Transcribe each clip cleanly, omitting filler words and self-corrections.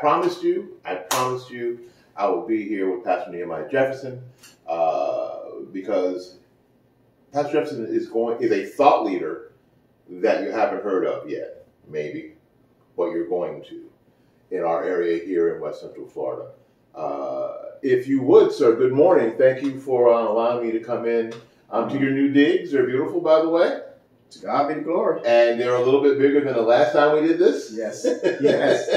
promised you I will be here with Pastor Nehemiah Jefferson because Pastor Jefferson is a thought leader that you haven't heard of yet, maybe, but you're going to in our area here in West Central Florida. If you would, sir, good morning. Thank you for allowing me to come in to your new digs. They're beautiful, by the way. To God be the glory. And they're a little bit bigger than the last time we did this. Yes, yes.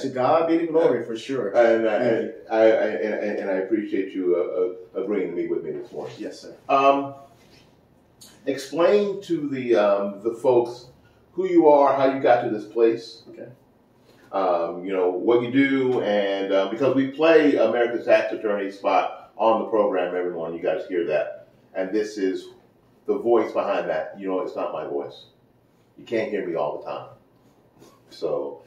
To God be the glory, for sure. And I appreciate you agreeing to meet with me this morning. Yes, sir. Explain to the folks who you are, how you got to this place. Okay. What you do, and because we play America's Tax Attorney spot on the program every morning, you guys hear that, and this is the voice behind that. It's not my voice. You can't hear me all the time. So,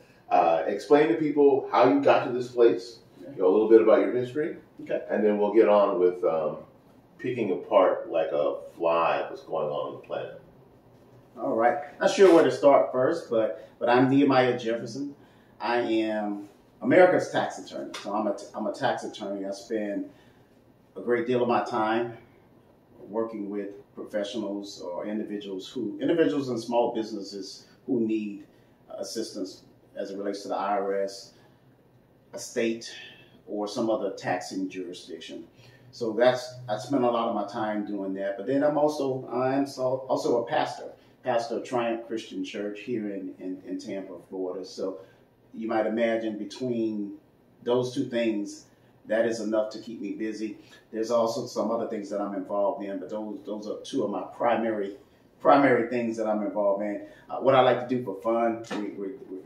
explain to people how you got to this place. Okay. A little bit about your history. Okay. And then we'll get on with picking apart like a fly what's going on the planet. All right. Not sure where to start first, but I'm Nehemiah Jefferson. I am America's tax attorney. So I'm a tax attorney. I spend a great deal of my time working with professionals or individuals and small businesses who need assistance as it relates to the IRS, a state, or some other taxing jurisdiction. So I spend a lot of my time doing that. But then I'm also a pastor of Triumph Christian Church here in Tampa, Florida. So you might imagine between those two things, that is enough to keep me busy. There's also some other things that I'm involved in, but those are two of my primary things that I'm involved in. What I like to do for fun,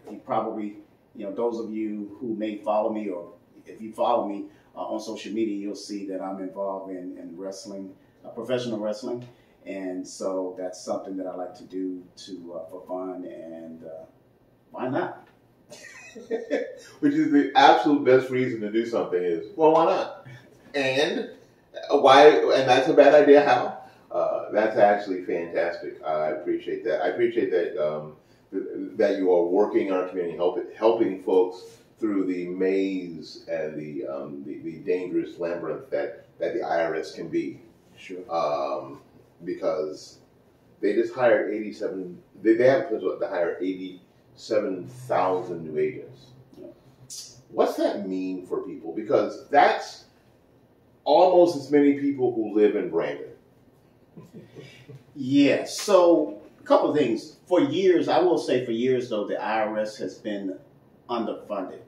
we probably, those of you who may follow me, or if you follow me on social media, you'll see that I'm involved in wrestling, professional wrestling. And so that's something that I like to do for fun, and why not? Which is the absolute best reason to do something is, well, why not? And why? And that's a bad idea. How? That's actually fantastic. I appreciate that. I appreciate that that you are working in our community, helping folks through the maze and the dangerous labyrinth that the IRS can be. Sure. Because they just hired 87. They have potential to hire 87,000 new agents. What's that mean for people? Because that's almost as many people who live in Brandon. Yeah. So a couple of things. For years, I will say for years though, the IRS has been underfunded.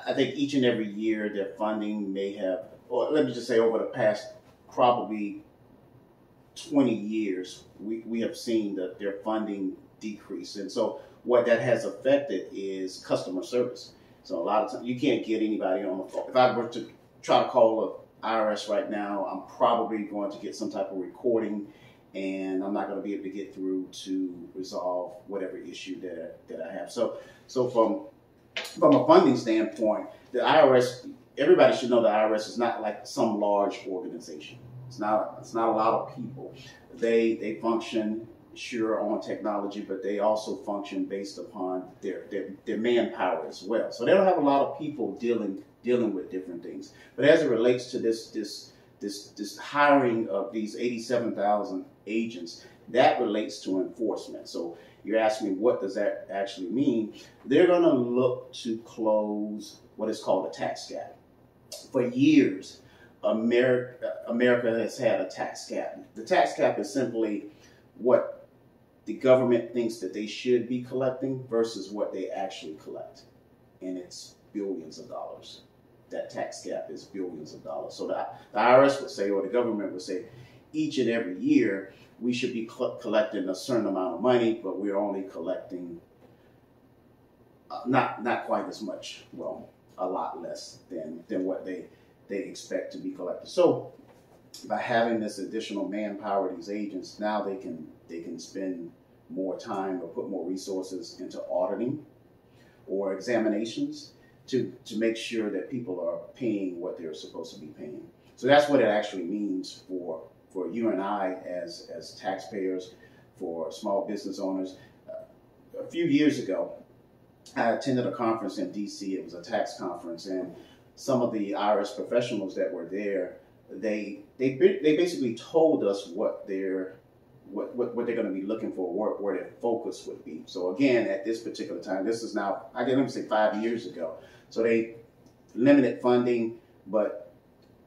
I think each and every year their funding may have, or let me just say over the past probably 20 years, we have seen that their funding decrease. And so what that has affected is customer service. So a lot of times you can't get anybody on the phone. If I were to try to call the IRS right now, I'm probably going to get some type of recording, and I'm not going to be able to get through to resolve whatever issue that I have. So from a funding standpoint, the IRS, everybody should know the IRS is not like some large organization. It's not a lot of people. They function, sure, on technology, but they also function based upon their manpower as well. So they don't have a lot of people dealing with different things. But as it relates to this hiring of these 87,000 agents, that relates to enforcement. So you're asking me, what does that actually mean? They're going to look to close what is called a tax gap. For years, America has had a tax gap. The tax gap is simply what the government thinks that they should be collecting versus what they actually collect. And it's billions of dollars. That tax gap is billions of dollars. So the IRS would say, or the government would say, each and every year we should be collecting a certain amount of money, but we're only collecting not quite as much, well, a lot less than what they expect to be collected. So by having this additional manpower, these agents, now they can spend more time or put more resources into auditing or examinations to make sure that people are paying what they're supposed to be paying. So that's what it actually means for you and I as taxpayers, for small business owners. A few years ago, I attended a conference in D.C. It was a tax conference, and some of the IRS professionals that were there, they basically told us what they're going to be looking for, where their focus would be. So again, at this particular time, this is now, I can even say 5 years ago. So they limited funding, but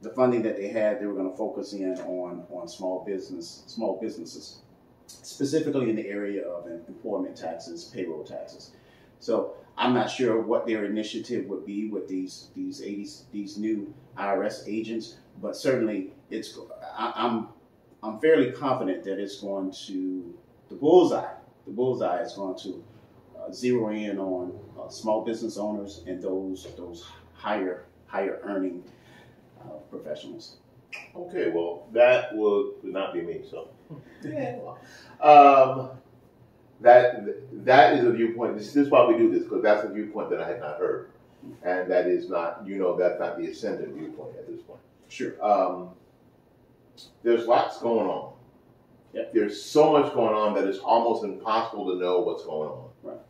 the funding that they had, they were going to focus in on small businesses, specifically in the area of employment taxes, payroll taxes. So I'm not sure what their initiative would be with these new IRS agents, but certainly I'm fairly confident that it's going to, the bullseye is going to zero in on small business owners and those higher earning professionals. Okay, well, that would not be me, so. Yeah, well. That is a viewpoint. This is why we do this, because that's a viewpoint that I had not heard. And that is not, that's not the ascendant viewpoint at this point. Sure. There's lots going on. Yep. There's so much going on that it's almost impossible to know what's going on. Right.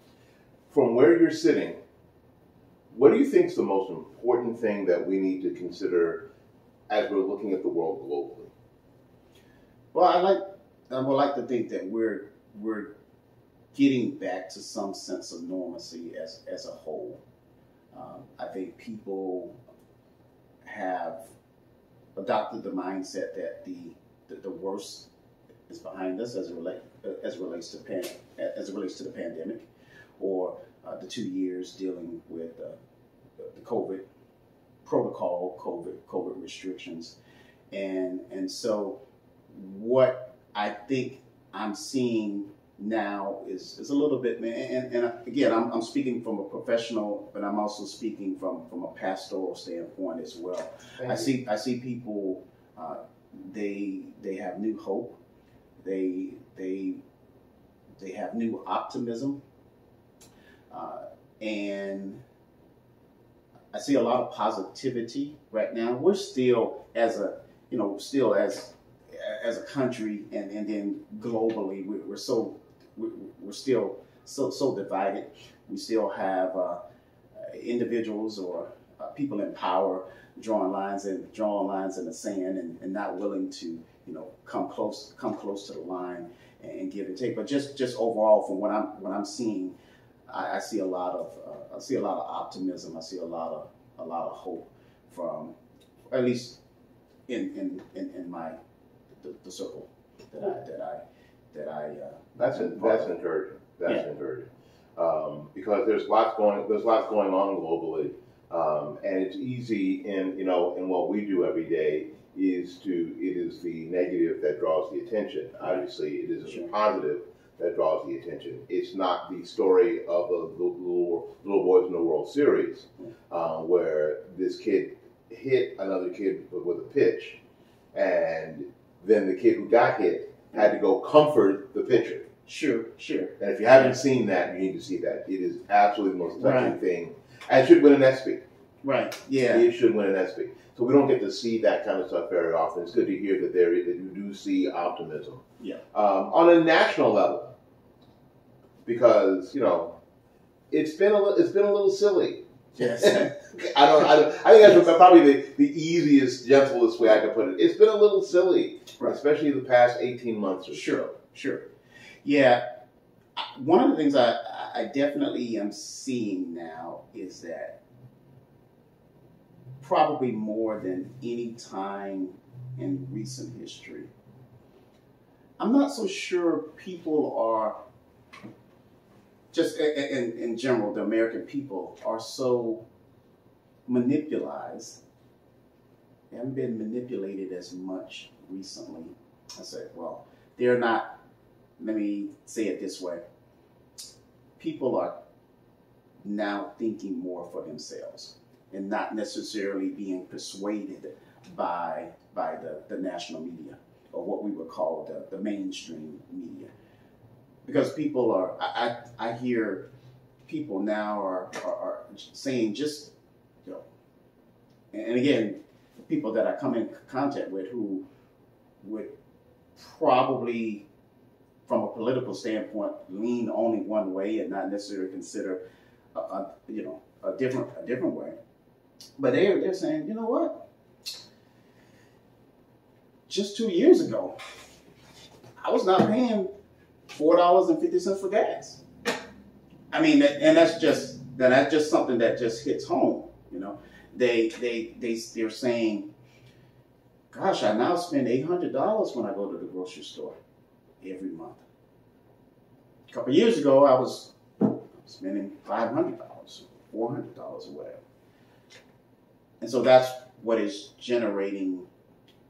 From where you're sitting, what do you think is the most important thing that we need to consider as we're looking at the world globally? Well, I would like to think that we're getting back to some sense of normalcy as a whole. I think people have adopted the mindset that the worst is behind us as it relates to the pandemic, or the 2 years dealing with the COVID protocol, COVID restrictions, and so what I think I'm seeing now is a little bit, and again, I'm speaking from a professional, but I'm also speaking from a pastoral standpoint as well. I see people, they have new hope, they have new optimism, and I see a lot of positivity right now. We're still as a country, and then globally, we're still so divided. We still have individuals or people in power drawing lines in the sand and not willing to come close to the line and give and take. But just overall, from what I'm seeing, I see a lot of optimism. I see a lot of hope from, at least in my the circle that I that's encouraging. That's encouraging, because there's lots going on globally, and it's easy in what we do every day it is the negative that draws the attention. Obviously, it is the positive that draws the attention. It's not the story of the little boys in the World Series, where this kid hit another kid with a pitch, and then the kid who got hit had to go comfort the pitcher. Sure. And if you haven't seen that, you need to see that. It is absolutely the most touching thing. And it should win an ESPY. Right, yeah. It should win an ESPY. So we don't get to see that kind of stuff very often. It's good to hear that you do see optimism. Yeah. On a national level, because, it's been a little silly. Yes. I think that's probably the easiest, gentlest way I can put it. It's been a little silly, right, especially the past 18 months or so. Sure. Yeah. One of the things I definitely am seeing now is that probably more than any time in recent history, I'm not so sure people are, just in general, the American people are so manipulated. They haven't been manipulated as much recently. I said, well, they're not, let me say it this way. People are now thinking more for themselves and not necessarily being persuaded by the national media, or what we would call the mainstream media. Because people are, I hear people now are saying just, and again, people that I come in contact with who would probably, from a political standpoint, lean only one way and not necessarily consider a different way. But they're saying, you know what? Just 2 years ago, I was not paying $4.50 for gas. I mean, that's just something that just hits home. They're saying, gosh, I now spend $800 when I go to the grocery store every month. A couple of years ago, I was spending $500, $400 or whatever. And so that's what is generating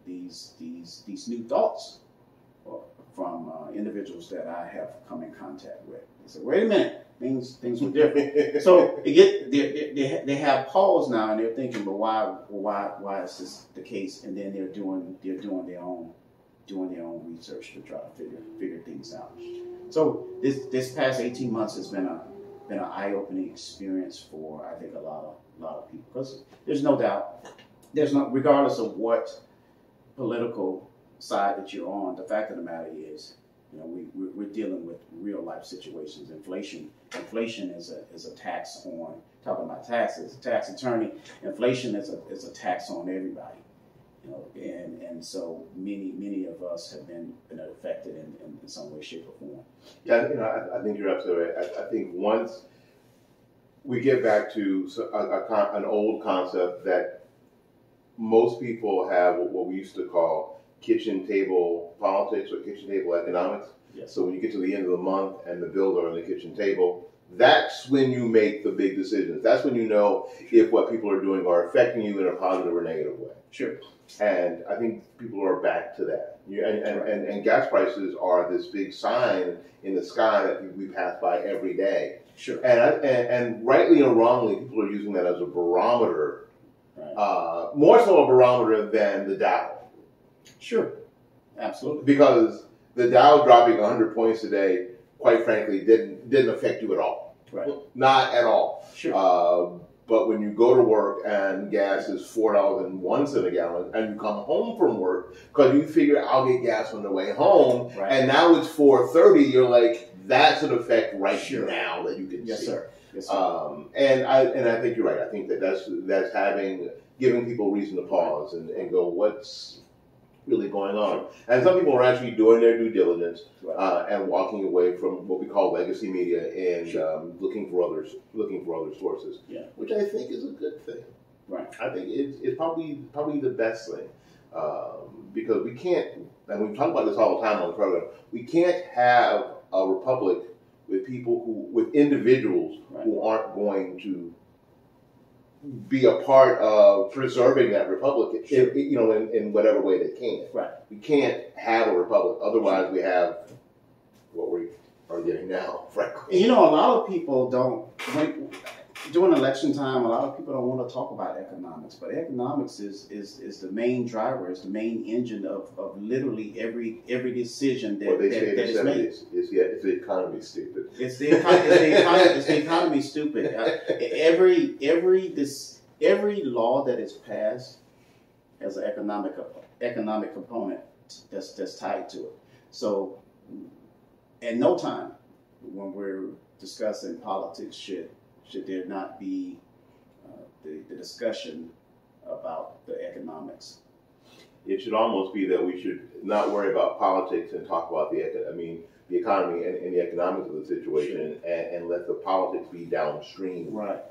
these new thoughts from individuals that I have come in contact with. They say, wait a minute, things were different. So they have pause now, and they're thinking, but why is this the case? And then they're doing their own research to try to figure things out. So this past 18 months has been an eye-opening experience for, I think, a lot of people, because there's no doubt, regardless of what political side that you're on, the fact of the matter is, we're dealing with real life situations. Inflation is a tax on, talking about taxes, tax attorney. Inflation is a tax on everybody. And so many of us have been affected in some way, shape, or form. Yeah, I think you're absolutely right. I think once we get back to an old concept that most people have what we used to call kitchen table politics or kitchen table economics. Yes. So when you get to the end of the month and the bills are on the kitchen table, that's when you make the big decisions. That's when you know if what people are doing are affecting you in a positive or negative way. Sure. And I think people are back to that. And gas prices are this big sign in the sky that we pass by every day. Sure. And rightly or wrongly, people are using that as a barometer. Right. More so a barometer than the Dow. Sure. Absolutely. Because the Dow dropping 100 points today, quite frankly, didn't affect you at all. Right. Not at all. Sure. But when you go to work and gas is $4.01 a gallon, and you come home from work because you figure I'll get gas on the way home, right. And now it's $4.30, you're like, that's an effect right sure. now that you can yes, see. Sir. Yes, sir. And I think you're right. I think that's giving people reason to pause and go, what's really going on? And some people are actually doing their due diligence, right. And walking away from what we call legacy media and sure. looking for other sources, yeah. which I think is a good thing. Right. I think it's probably the best thing, because we can't, and we talk about this all the time on the program, we can't have a republic with individuals right. who aren't going to be a part of preserving that republic, sure. in whatever way they can. Right. We can't have a republic. Otherwise, we have what we are getting now, frankly. A lot of people don't. During election time, a lot of people don't want to talk about economics, but economics is the main driver, is the main engine of literally every decision that is made. It's the economy stupid. It's the economy stupid. Every law that is passed has an economic component that's tied to it. So, at no time when we're discussing politics should there not be the discussion about the economics. It should almost be that we should not worry about politics and talk about the economy and the economics of the situation, sure. and let the politics be downstream, right.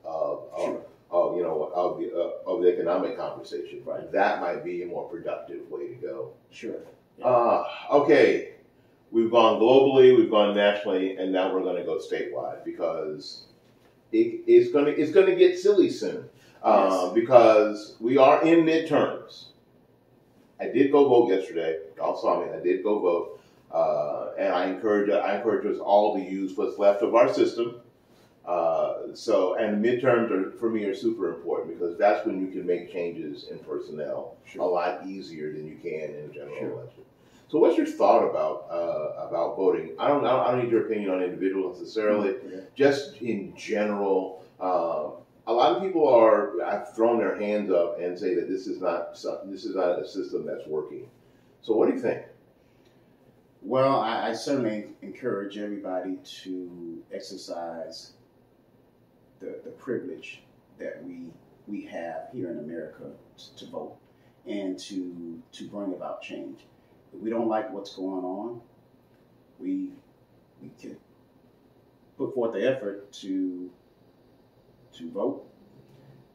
Sure. of the economic conversation. Right. That might be a more productive way to go. Sure. Yeah. Okay. We've gone globally, we've gone nationally, and now we're going to go statewide because it's going to get silly soon. Yes. Because we are in midterms. I did go vote yesterday. Y'all saw me. I did go vote, and I encourage us all to use what's left of our system. And midterms for me are super important because that's when you can make changes in personnel sure. a lot easier than you can in a general sure. election. So, what's your thought about voting? I don't need your opinion on individuals necessarily. Mm-hmm. Just in general, a lot of people have thrown their hands up and say that this is not a system that's working. So, what do you think? Well, I certainly encourage everybody to exercise the privilege that we have here in America to vote and to bring about change. If we don't like what's going on, we can put forth the effort to vote,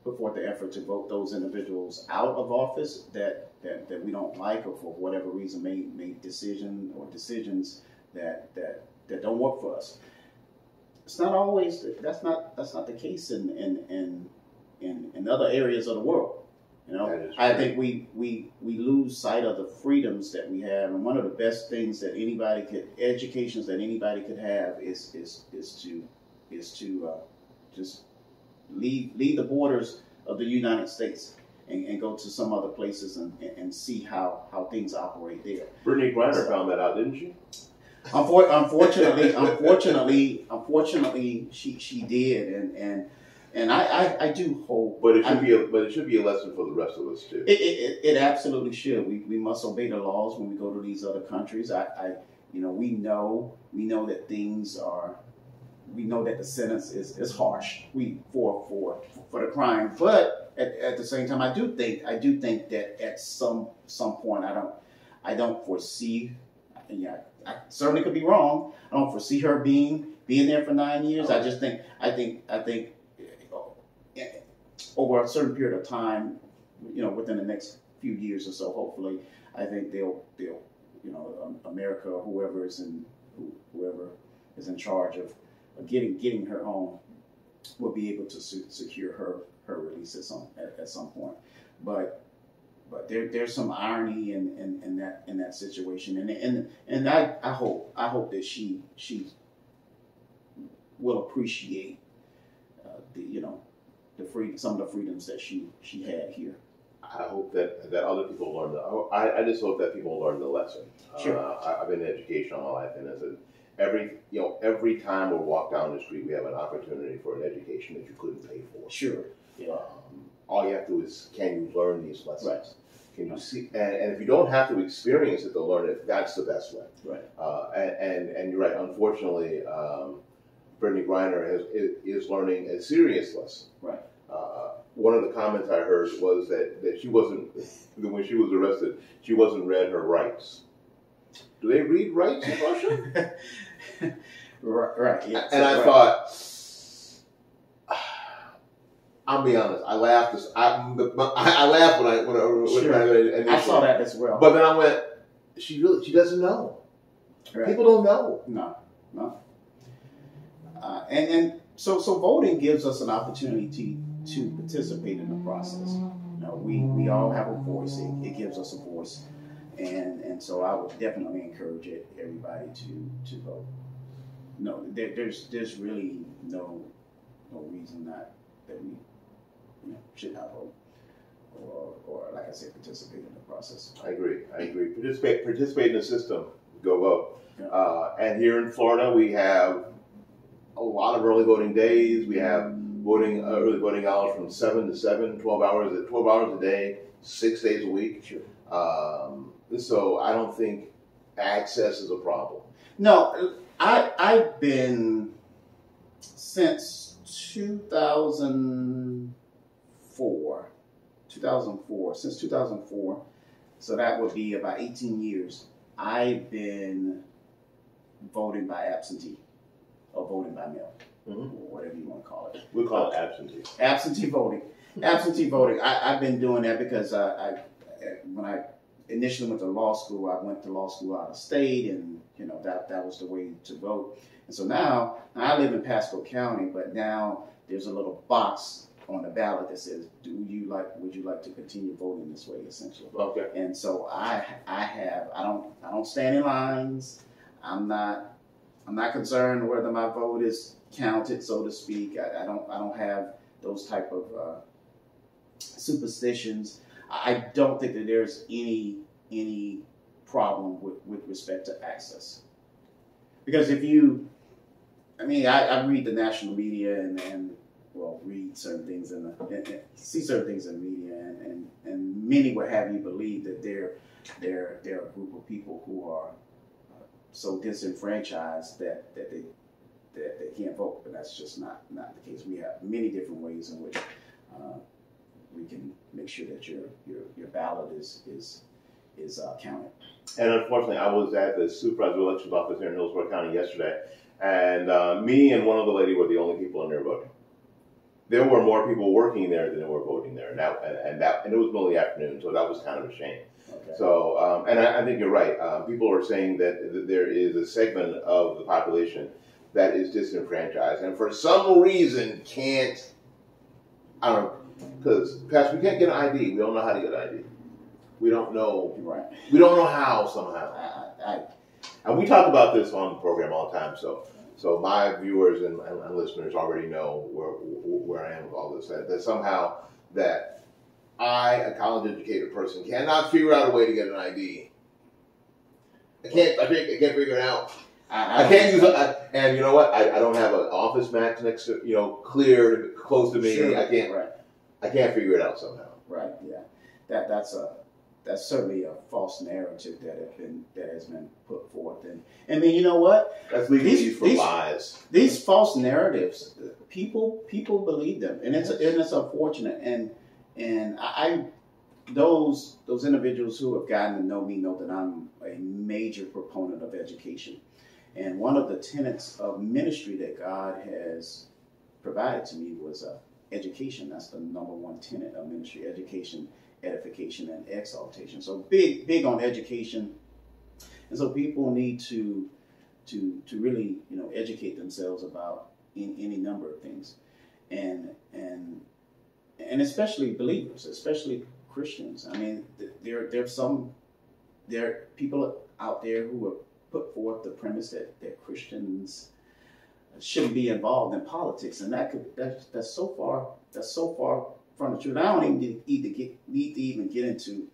put forth the effort to vote those individuals out of office that we don't like, or for whatever reason made decisions that don't work for us. It's not always that's not the case in other areas of the world. You know, I think we lose sight of the freedoms that we have, and one of the best things that educations that anybody could have is to just leave the borders of the United States and go to some other places and see how things operate there. Brittany Griner found that out, didn't she? Unfortunately, she did, and I do hope. But it should be a lesson for the rest of us too. It absolutely should. We must obey the laws when we go to these other countries. We know that things are. We know that the sentence is harsh. For the crime, but at the same time, I do think that at some point, I don't foresee. Yeah, I certainly could be wrong. I don't foresee her being there for 9 years. I just think over a certain period of time, within the next few years or so, hopefully, I think they'll America or whoever is in charge of getting her home will be able to secure her release at some point. But there's some irony in that situation, and I hope that she will appreciate the freedom, some of the freedoms that she had here. I hope that other people learn I just hope that people learn the lesson. Sure. I've been in education all my life, and every time we walk down the street, we have an opportunity for an education that you couldn't pay for. Sure. Yeah. All you have to do is, can you learn these lessons? Right. Can you see? And if you don't have to experience it to learn it, that's the best way. Right. And you're right. Unfortunately, Brittany Griner is learning a serious lesson. Right. One of the comments I heard was that she wasn't, when she was arrested, she wasn't read her rights. Do they read rights in Russia? Right. Yes, and I thought, I'll be honest, I laughed. I laughed when I saw that as well. But then I went, she doesn't know. Right. People don't know. No. And so voting gives us an opportunity to participate in the process. We all have a voice. It gives us a voice, and so I would definitely encourage everybody to vote. No, there's really no reason that we should not vote, or like I said, participate in the process. I agree. Participate in the system. Go vote. Yeah. And here in Florida, we have a lot of early voting days. We have early voting hours from 7 to 7, 12 hours a day, 6 days a week. Sure. So I don't think access is a problem. No, I've been since 2004. Since 2004, so that would be about 18 years. I've been voting by absentee or voting by mail, or whatever you want to call it. We'll call it absentee. Absentee voting. Absentee voting. I've been doing that because when I initially went to law school, I went to law school out of state, and that was the way to vote. And so now I live in Pasco County, but now there's a little box on the ballot that says, would you like to continue voting this way, essentially? Okay. And so I don't stand in lines. I'm not concerned whether my vote is counted, so to speak. I don't have those type of superstitions. I don't think that there's any problem with respect to access. Because I read the national media and read certain things and see certain things in the media, and many would have you believe that they're a group of people who are so disenfranchised that that they can't vote, but that's just not the case. We have many different ways in which we can make sure that your ballot is counted. And unfortunately, I was at the supervisor elections office here in Hillsborough County yesterday, and me and one other lady were the only people in there voting. There were more people working there than there were voting there, and it was middle of the afternoon, so that was kind of a shame. Okay. So, and I think you're right. People are saying that there is a segment of the population that is disenfranchised, and for some reason can't. I don't know, because Pastor, we can't get an ID. We don't know how to get an ID. We don't know. Right. We don't know how somehow. And we talk about this on the program all the time. So my viewers and listeners already know where I am with all this. That somehow that I, a college-educated person, cannot figure out a way to get an ID. I can't figure it out. I can't use it. And you know what? I don't have an Office Max next to clear close to me. Sure. I can't. Right. I can't figure it out somehow. Right. Yeah. That's certainly a false narrative that has been put forth, and I mean, you know what? That's legalese for lies. These false narratives, people believe them, and it's unfortunate. And I those individuals who have gotten to know me know that I'm a major proponent of education, and one of the tenets of ministry that God has provided to me was education. That's the number one tenet of ministry: education, edification, and exaltation. So big on education, and so people need to really educate themselves about any number of things, and especially believers, especially Christians. I mean, there are people out there who have put forth the premise that Christians shouldn't be involved in politics, and that's so far from the truth. I don't even need to even get into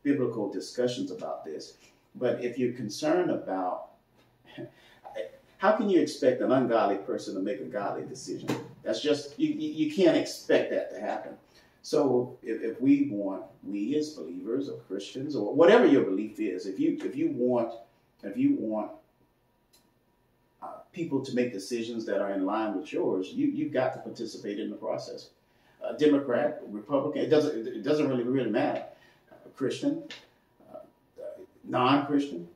biblical discussions about this. But if you're concerned about how can you expect an ungodly person to make a godly decision? That's just you can't expect that to happen. So if we as believers or Christians or whatever your belief is, if you want people to make decisions that are in line with yours, you've got to participate in the process. Democrat, Republican, it doesn't really matter. Christian, non-Christian,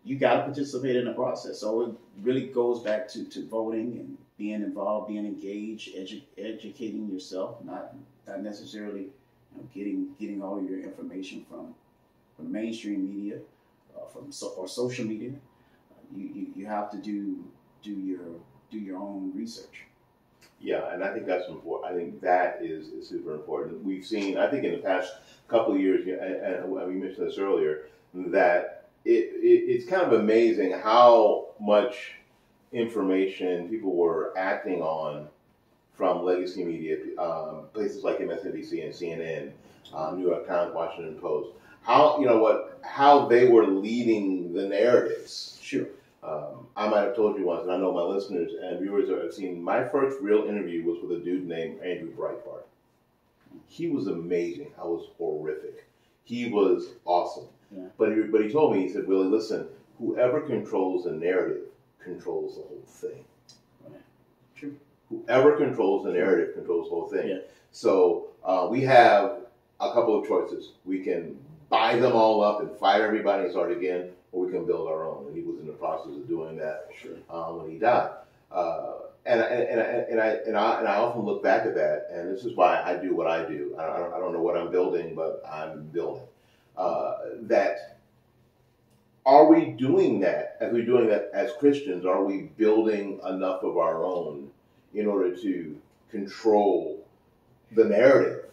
you got to participate in the process. So it really goes back to voting and being involved, being engaged, educating yourself, not necessarily getting all your information from mainstream media, or social media. You have to do your own research. Yeah, and I think that's important. I think that is super important. We've seen, I think in the past couple of years, and we mentioned this earlier, that it's kind of amazing how much information people were acting on from legacy media, places like MSNBC and CNN, New York Times, Washington Post. How they were leading the narratives. Sure. I might have told you once, and I know my listeners and viewers have seen, my first real interview was with a dude named Andrew Breitbart. He was amazing. I was horrific. He was awesome. Yeah. But he told me, he said, Willie, listen, whoever controls the narrative controls the whole thing. Right. True. Whoever controls the narrative controls the whole thing. Yeah. So we have a couple of choices. We can buy them all up and fire everybody and start again, or we can build our own. And he was in the process of doing that. Sure. When he died. And I often look back at that, and this is why I do what I do. I don't know what I'm building, but I'm building. That are we doing that? As we're doing that as Christians, are we building enough of our own in order to control the narrative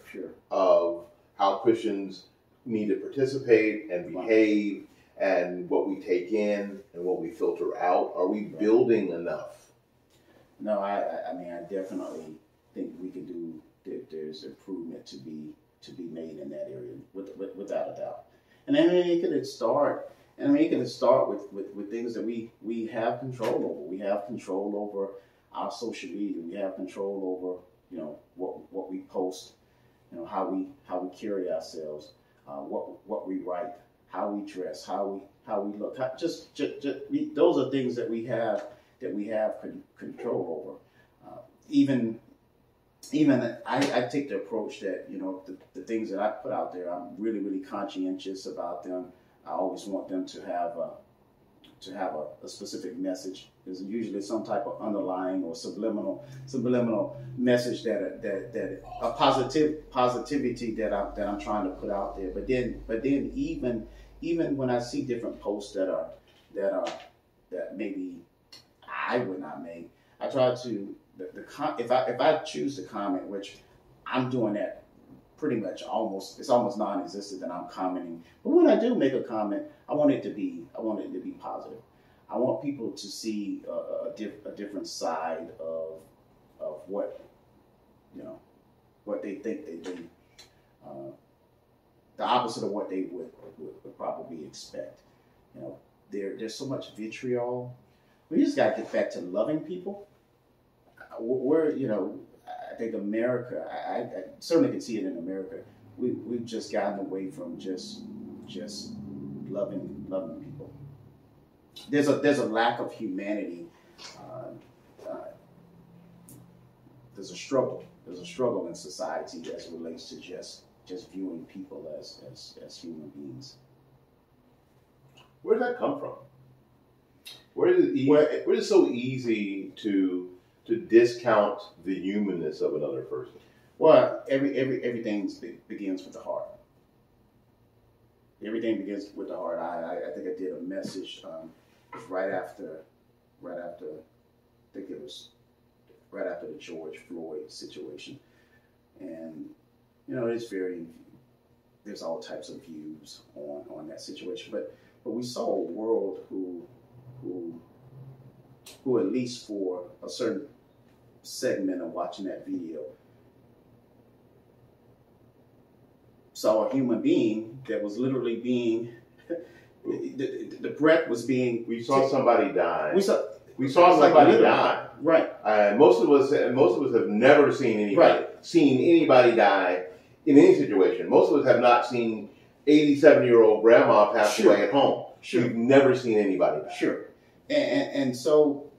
of how Christians need to participate and behave, and what we take in and what we filter out? Are we building enough? No, I mean, I definitely think we can do. There's improvement to be made in that area, without a doubt. And I mean, it could start. And I mean, it can start with things that we have control over. We have control over our social media. We have control over what we post, how we carry ourselves, what we write, how we dress, how we look. Those are things that we have that we have control over. Even I take the approach that, the things that I put out there, I'm really, really conscientious about them. I always want them to have a specific message. There's usually some type of underlying or subliminal message that a positivity that I'm trying to put out there. But then even when I see different posts that maybe I would not make, I try to if I choose to comment, which I'm doing that pretty much it's almost non-existent that I'm commenting. But when I do make a comment, I want it to be positive. I want people to see a different side of what they think they do. The opposite of what they would probably expect. There's so much vitriol. We just got to get back to loving people. I think America, I certainly can see it in America. We've just gotten away from just loving people. There's a lack of humanity. There's a struggle. There's a struggle in society as it relates to just viewing people as human beings. Where does that come from? Where is it so easy to discount the humanness of another person? Well, everything begins with the heart. Everything begins with the heart. I think I did a message right after the George Floyd situation, and there's all types of views on that situation, but we saw a world who at least for a certain segment of watching that video saw a human being that was literally being the breath was being. We saw somebody die. We saw somebody die. Right. Most of us have never seen anybody die in any situation. Most of us have not seen 87-year-old grandma pass away at home. Sure. We've never seen anybody die. Sure. And so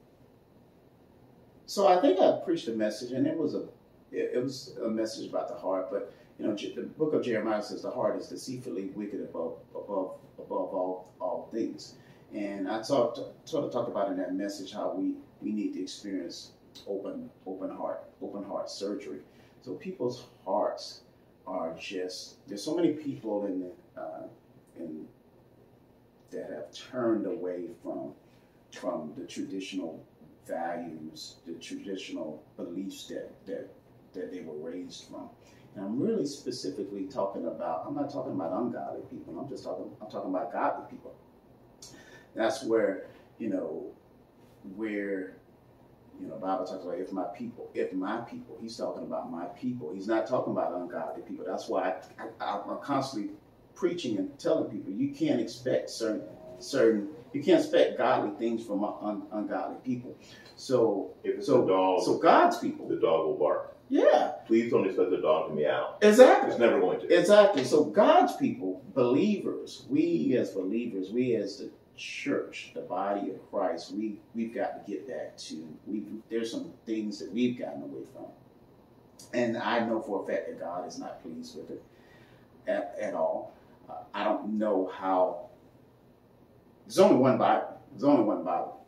I think I preached a message, and it was a message about the heart. But the book of Jeremiah says the heart is deceitfully wicked above all things. And I sort of talked about in that message how we need to experience open heart surgery. So people's hearts are there's so many people that have turned away from the traditional values, the traditional beliefs that they were raised from. And I'm really specifically talking about, I'm not talking about ungodly people, I'm talking about godly people. That's where, Bible talks about if my people, he's talking about my people. He's not talking about ungodly people. That's why I'm constantly preaching and telling people you can't expect you can't expect godly things from ungodly people. So if it's a dog, so God's people, the dog will bark. Yeah. Please don't expect the dog to meow. Exactly. It's never going to. Exactly. So God's people, believers, we as the church, the body of Christ, we've got to get back to, there's some things that we've gotten away from. And I know for a fact that God is not pleased with it at all. I don't know how. There's only one Bible.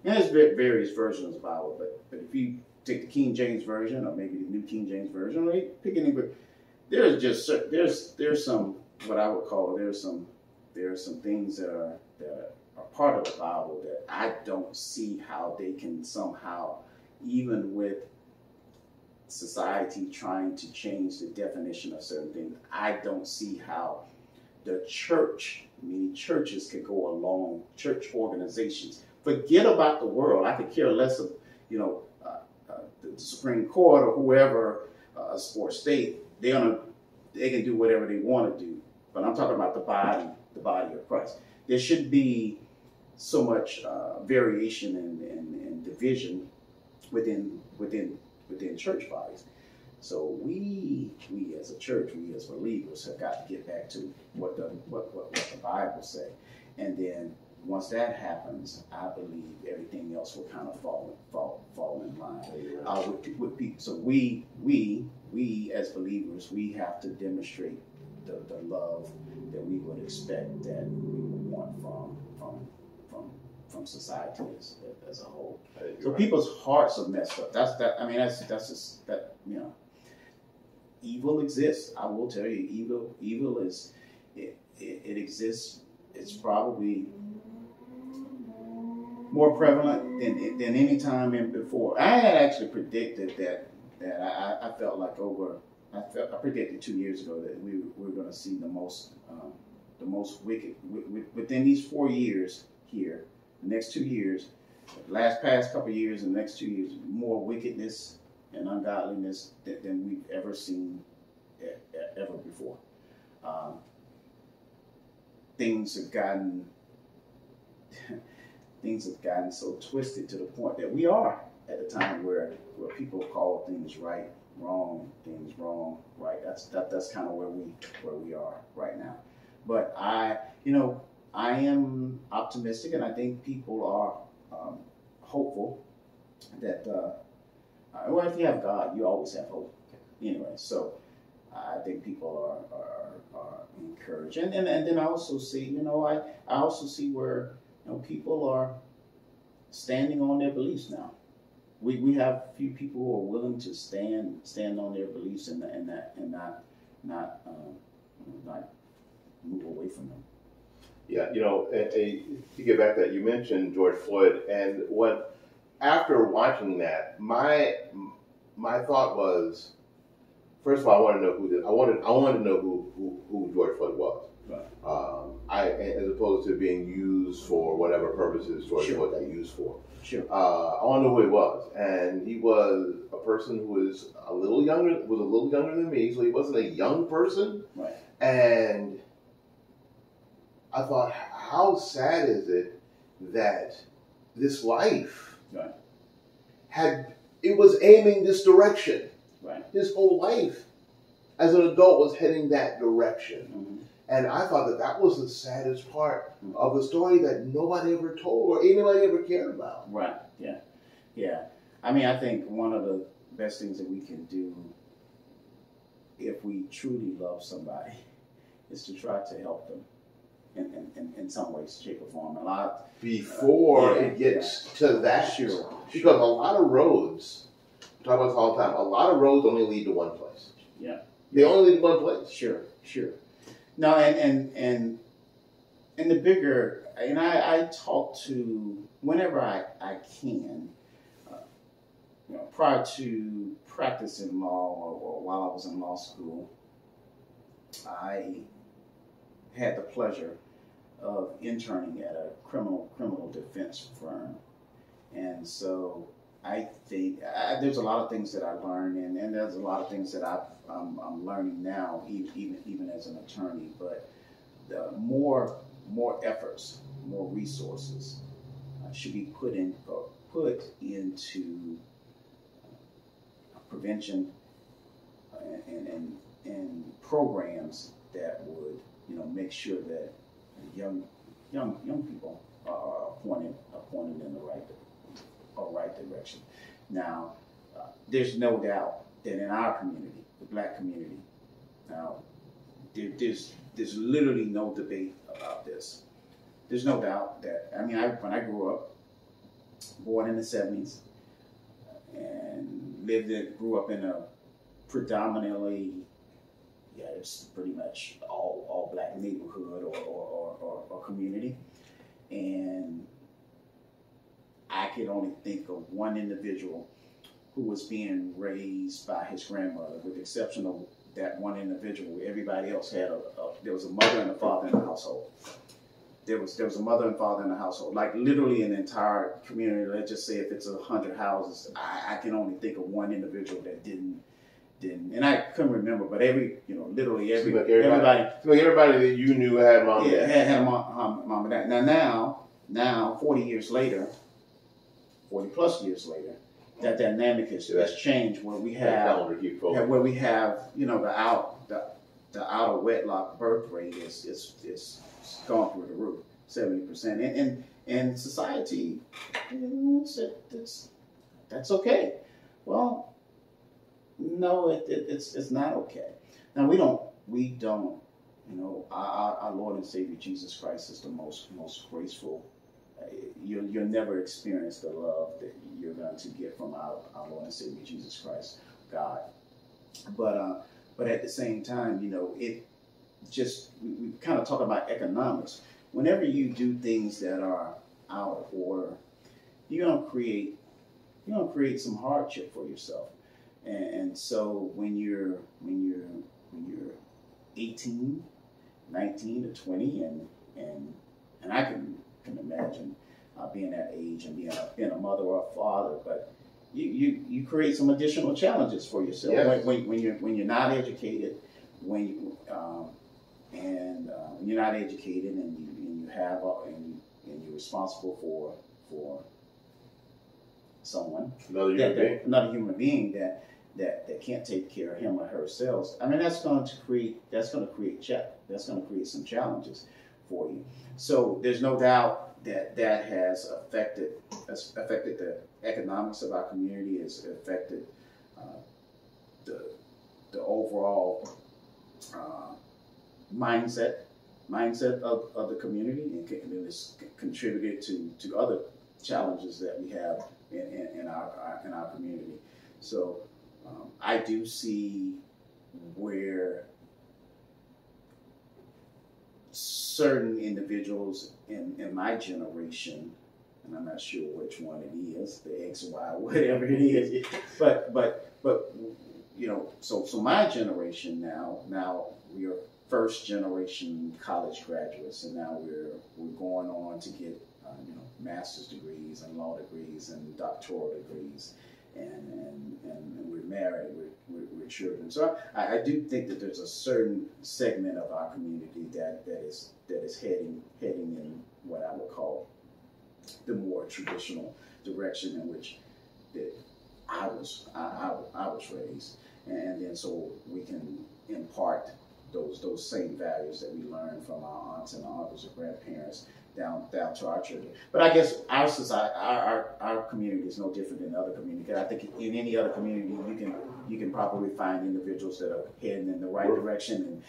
And there's various versions of the Bible, but if you take the King James Version or maybe the New King James Version, or pick any, but there's some, what I would call, there's some things that are part of the Bible that I don't see how they can somehow, even with society trying to change the definition of certain things, I don't see how the church, many churches could go along, church organizations. Forget about the world. I could care less of, the Supreme Court or whoever, or state. They can do whatever they want to do. But I'm talking about the body of Christ. There should be so much variation and division within church bodies. So we as a church, we as believers have got to get back to what the Bible say, and then once that happens, I believe everything else will kind of fall in line with people. So we as believers, we have to demonstrate the love that we would expect, that we would want from society as a whole. So people's hearts are messed up. That's just that, you know. Evil exists. I will tell you, evil is it exists. It's probably more prevalent than any time before. I had actually predicted that I felt like I predicted 2 years ago that we were going to see the most wicked within these 4 years here. The next 2 years, past couple of years, and the next 2 years, more wickedness and ungodliness than we've ever seen ever before. Things have gotten so twisted to the point that we are at a time where people call things right, wrong, things wrong, right. That's kind of where we are right now. But I am optimistic, and I think people are hopeful that. Well, if you have God, you always have hope. Anyway, so I think people are encouraged, and then I also see, I also see where people are standing on their beliefs now. We have a few people who are willing to stand on their beliefs and not move away from them. Yeah, to get back to that, you mentioned George Floyd, and after watching that, my thought was, first of all, I wanted to know I wanted to know who George Floyd was. Right. As opposed to being used for whatever purposes George Floyd got used for. Sure. I want to know who he was, and he was a person who was a little younger than me, so he wasn't a young person. Right. And I thought, how sad is it that this life was aiming this direction. Right. His whole life as an adult was heading that direction. Mm-hmm. And I thought that was the saddest part of the story that nobody ever told or anybody ever cared about. Right. Yeah. Yeah. I mean, I think one of the best things that we can do if we truly love somebody is to try to help them in some way, shape, or form. Before it gets to that. Sure. Because a lot of roads, we talk about this all the time, a lot of roads only lead to one place. Yeah. They only lead to one place. Sure. No, and the bigger, and I talk to, whenever I can, prior to practicing law or while I was in law school, I had the pleasure of interning at a criminal defense firm. And so I think there's a lot of things that I learned, and there's a lot of things that I'm learning now, even as an attorney. But the more efforts, more resources should be put into prevention and programs that would make sure that young people are pointed in the right direction. Now, there's no doubt that in our community, the black community, now there's literally no debate about this. There's no doubt that, when I grew up, born in the 70s, and grew up in a predominantly, it's pretty much all black neighborhood or community, and I could only think of one individual who was being raised by his grandmother, with the exception of that one individual. Everybody else had there was a mother and a father in the household. There was a mother and father in the household, like literally an entire community. Let's just say if it's 100 houses, I can only think of one individual that didn't, and I couldn't remember, but literally everybody that you knew had mom and dad. had mom and dad. Now 40 plus years later, that dynamic has changed, where we have the out of wedlock birth rate is gone through the roof. 70%. And society, that's okay. Well, no, it's not okay. Now we don't, our Lord and Savior Jesus Christ is the most graceful. You'll never experience the love that you're going to get from our Lord and Savior Jesus Christ, God. But at the same time, it just, we kind of talk about economics. Whenever you do things that are out of order, you're going to create some hardship for yourself. And so when you're 18, 19 to 20, and I can imagine being that age and being a mother or a father, but you create some additional challenges for yourself. Yes. when you're not educated, when you're not educated and you have and you're responsible for someone, another human being that can't take care of him or herself. I mean, that's going to create some challenges for you. So there's no doubt that has affected the economics of our community, has affected the overall mindset of the community, and it's contributed to other challenges that we have in our community. So I do see where certain individuals in my generation, and I'm not sure which one it is, the X, Y, whatever it is, but so my generation now we are first generation college graduates, and now we're going on to get master's degrees and law degrees and doctoral degrees, and we're married, we're children. So I do think that there's a certain segment of our community that is heading in what I would call the more traditional direction in which that I was raised, and then so we can impart those same values that we learned from our aunts and our uncles and grandparents down to our children. But I guess our society, our community is no different than other communities. I think in any other community you can probably find individuals that are heading in the right direction.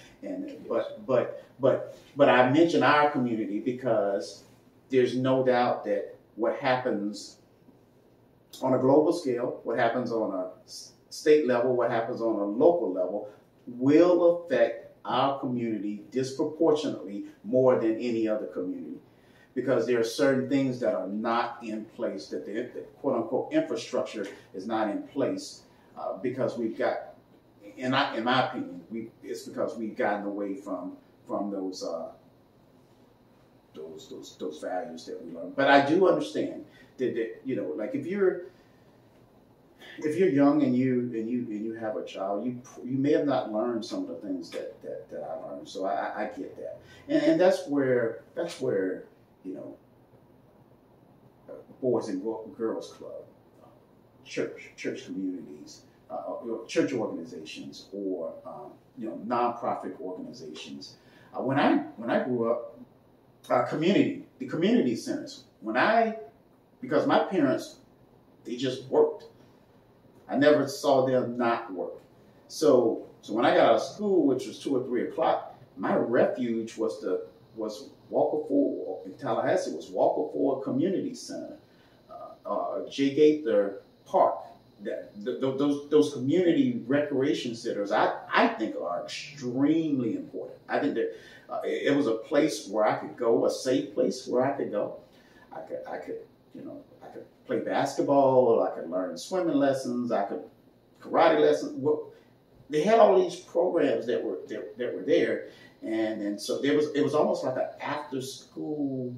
But I mention our community because there's no doubt that what happens on a global scale, what happens on a state level, what happens on a local level, will affect our community disproportionately more than any other community, because there are certain things that are not in place, that the quote-unquote infrastructure is not in place, because we've got, in my opinion, it's because we've gotten away from those values that we learn. But I do understand that like if you're young and you have a child, you may have not learned some of the things that I learned. So I get that, and that's where Boys and Girls Club, church communities, church organizations, or nonprofit organizations. When I grew up, the community centers. Because my parents, they just worked. I never saw them not work. So when I got out of school, which was 2 or 3 o'clock, my refuge was Walker Ford in Tallahassee. Was Walker Ford Community Center, J. Gaither Park. Those community recreation centers, I think, are extremely important. I think that it was a place where I could go, a safe place where I could go. I could play basketball, I could learn swimming lessons, I could karate lessons. Well, they had all these programs that were there, and so it was almost like an after school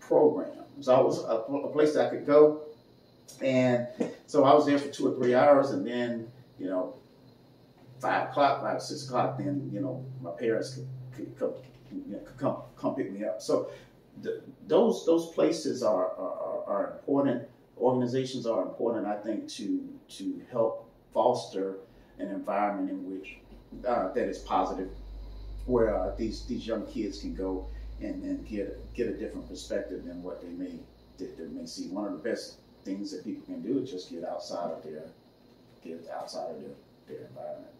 program. It was always a place that I could go, and so I was there for 2 or 3 hours, and then 5 o'clock, 6 o'clock, then my parents could come pick me up. So those places are important. Organizations are important, I think, to help foster an environment in which that is positive, where these young kids can go and get a different perspective than what they may see. One of the best things that people can do is just get outside of their environment.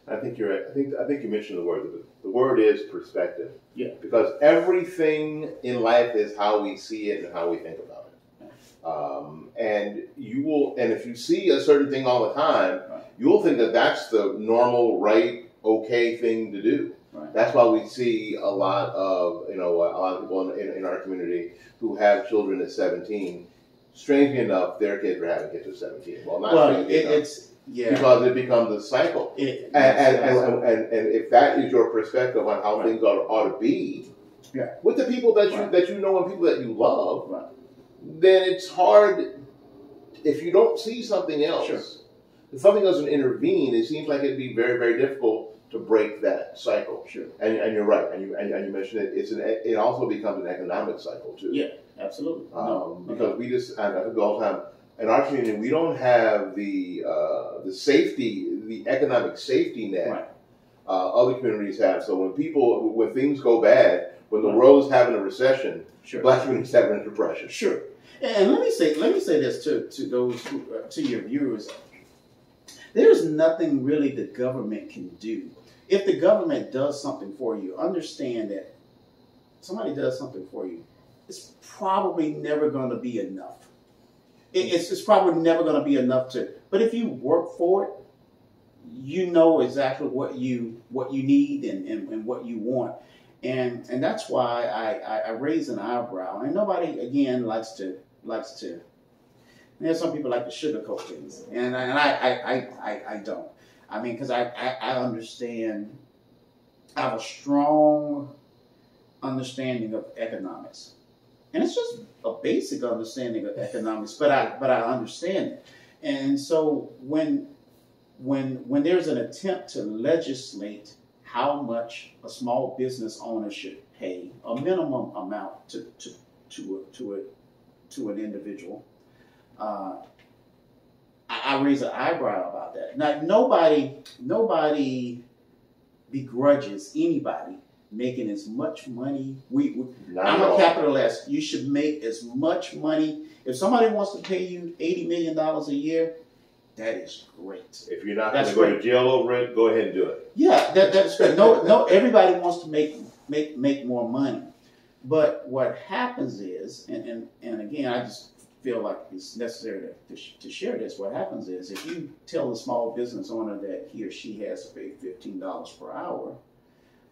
I think you're right. I think you mentioned the word. The word is perspective. Yeah. Because everything in life is how we see it and how we think about it. And if you see a certain thing all the time, Right. you'll think that that's the normal, right, okay thing to do. Right. That's why we see a lot of people in our community who have children at 17. Strangely enough, their kids are having kids at 17. Because it becomes a cycle. And if that is your perspective on how things ought to be, with the people that you know and people that you love, then it's hard if you don't see something else. Sure. If something doesn't intervene, it seems like it'd be very, very difficult to break that cycle. Sure. And you're right. And you mentioned it. It also becomes an economic cycle too. Yeah, absolutely. Because we just, I think all the time, in our community, we don't have the safety, the economic safety net other communities have. So when things go bad, when the world is having a recession, Black communities having a depression. Sure. And let me say this to those to your viewers. There's nothing really the government can do. If the government does something for you, understand that somebody does something for you, it's probably never going to be enough. It's probably never going to be enough but if you work for it, you know exactly what you need and what you want. And that's why I raise an eyebrow. And nobody, again, likes to. There's some people like to sugarcoat things, and I don't. I mean, because I understand. I have a strong understanding of economics, and it's just a basic understanding of economics. But I understand it, and so when there's an attempt to legislate how much a small business owner should pay, a minimum amount to an individual, I raise an eyebrow about that. Now, nobody begrudges anybody making as much money. I'm a capitalist. You should make as much money. If somebody wants to pay you $80 million a year, that is great. If you're not going to go to jail over it, go ahead and do it. Yeah, that's great. No, everybody wants to make more money. But what happens is, and again, I just feel like it's necessary to share this. What happens is, if you tell a small business owner that he or she has to pay $15 per hour,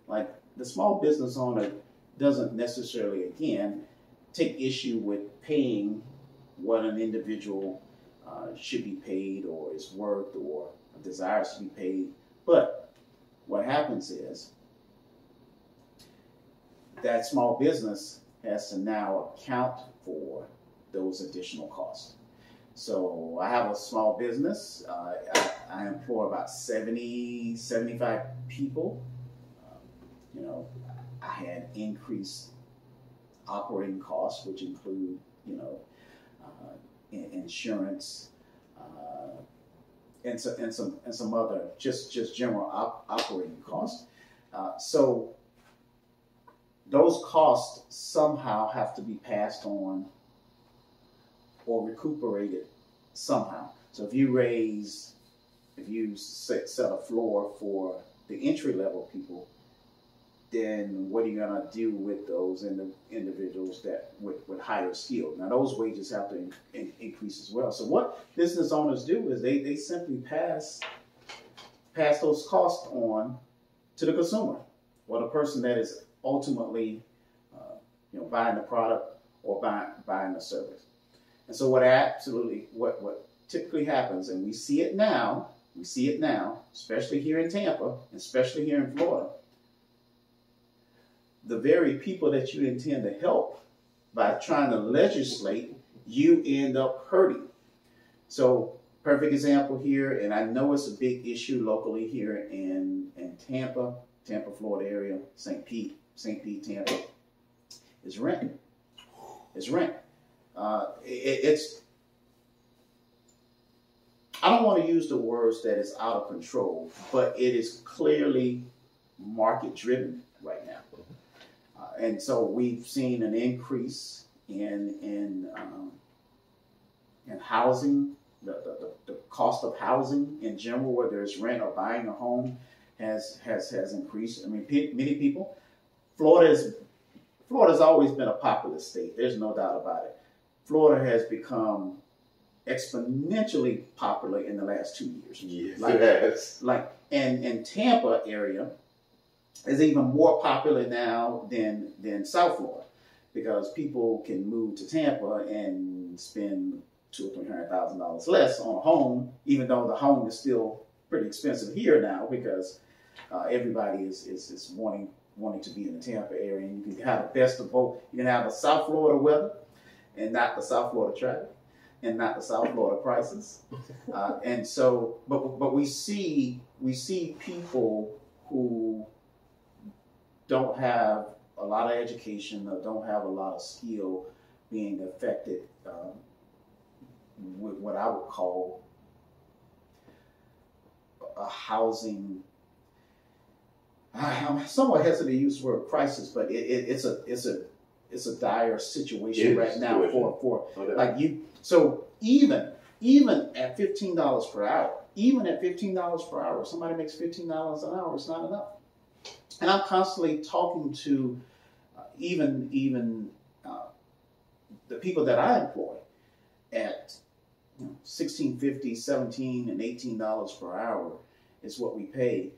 like, the small business owner doesn't necessarily, again, take issue with paying what an individual should be paid or is worth or desires to be paid. But what happens is that small business has to now account for those additional costs. So I have a small business. I employ about 75 people. I had increased operating costs, which include, insurance, and some other just general operating costs. So those costs somehow have to be passed on or recuperated somehow. So if you set a floor for the entry level people, then what are you going to do with those individuals that with higher skill? Now, those wages have to increase as well. So what business owners do is they simply pass those costs on to the consumer or the person that is ultimately buying the product or buying the service. And so what typically happens, and we see it now, especially here in Tampa, especially here in Florida, the very people that you intend to help by trying to legislate, you end up hurting. So, perfect example here, and I know it's a big issue locally here in Tampa, Florida area, St. Pete, Tampa, is rent. It's rent. It's, I don't want to use the words that it's out of control, but it is clearly market driven right now. and so we've seen an increase in housing. The cost of housing in general, whether it's rent or buying a home, has increased. I mean, many people. Florida's always been a populous state. There's no doubt about it. Florida has become exponentially popular in the last 2 years. Yes, it has. And Tampa area is even more popular now than South Florida, because people can move to Tampa and spend $200,000 or $300,000 less on a home, even though the home is still pretty expensive here now, because everybody is wanting to be in the Tampa area. And you can have the best of both. You can have the South Florida weather and not the South Florida traffic and not the South Florida prices. And so, but we see people who don't have a lot of education or don't have a lot of skill being affected with what I would call a housing. I'm somewhat hesitant to use the word crisis, but it's a dire situation right now for like you. So even at $15 per hour, somebody makes $15 an hour. It's not enough. And I'm constantly talking to even the people that I employ at $16.50, $17, and $18 per hour is what we pay.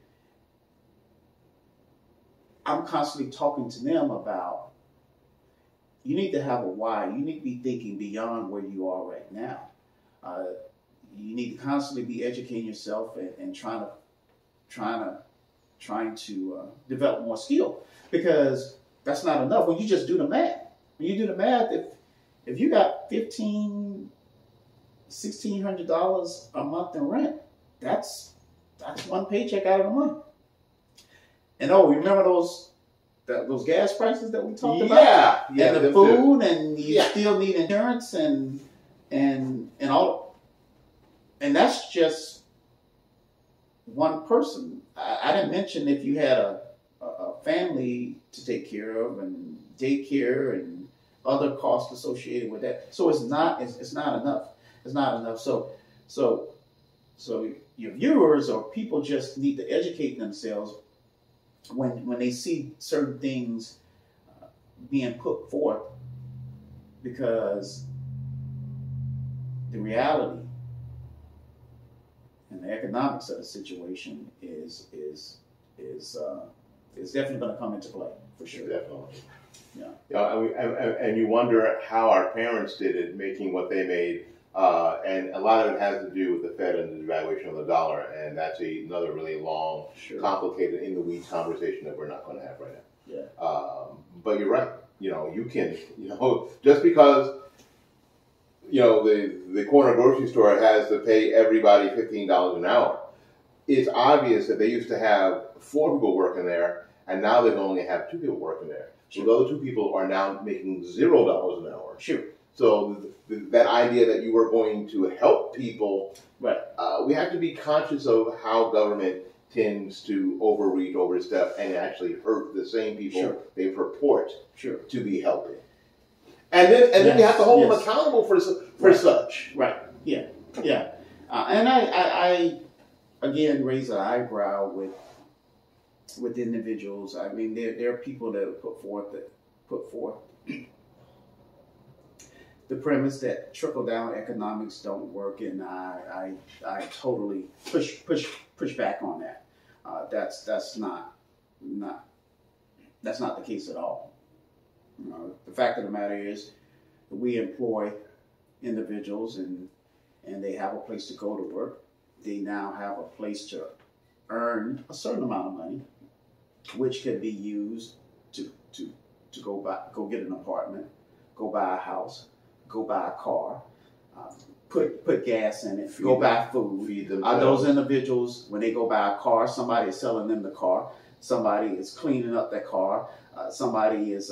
I'm constantly talking to them about, you need to have a why. You need to be thinking beyond where you are right now. You need to constantly be educating yourself and trying to develop more skill, because that's not enough. When you just do the math, if you got $1,600 a month in rent, that's one paycheck out of the month. And remember those gas prices that we talked about? Yeah, and the food, and you still need insurance and all, and that's just one person. I didn't mention if you had a family to take care of, and daycare and other costs associated with that. So it's not enough. It's not enough. So your viewers or people just need to educate themselves when they see certain things being put forth, because the reality and the economics of the situation is definitely going to come into play, for sure. Definitely. Yeah. And you wonder how our parents did it, making what they made. And a lot of it has to do with the Fed and the devaluation of the dollar, and that's another really long, complicated, in the weeds conversation that we're not going to have right now. Yeah. But you're right. You can, just because, the corner grocery store has to pay everybody $15 an hour. It's obvious that they used to have 4 people working there, and now they only have 2 people working there. So those 2 people are now making $0 an hour. Sure. So that idea that you were going to help people, right? We have to be conscious of how government tends to overstep, and actually hurt the same people they purport to be helping. And then you have to hold them accountable for such. Right. Yeah. Yeah. And I again raise an eyebrow with individuals. I mean, there are people that put forth the premise that trickle-down economics don't work, and I totally push back on that. That's not the case at all. The fact of the matter is, we employ individuals, and they have a place to go to work. They now have a place to earn a certain amount of money, which can be used to go get an apartment, go buy a house, go buy a car, put gas in it, go buy food. Those individuals, when they go buy a car, somebody is selling them the car, somebody is cleaning up that car, somebody is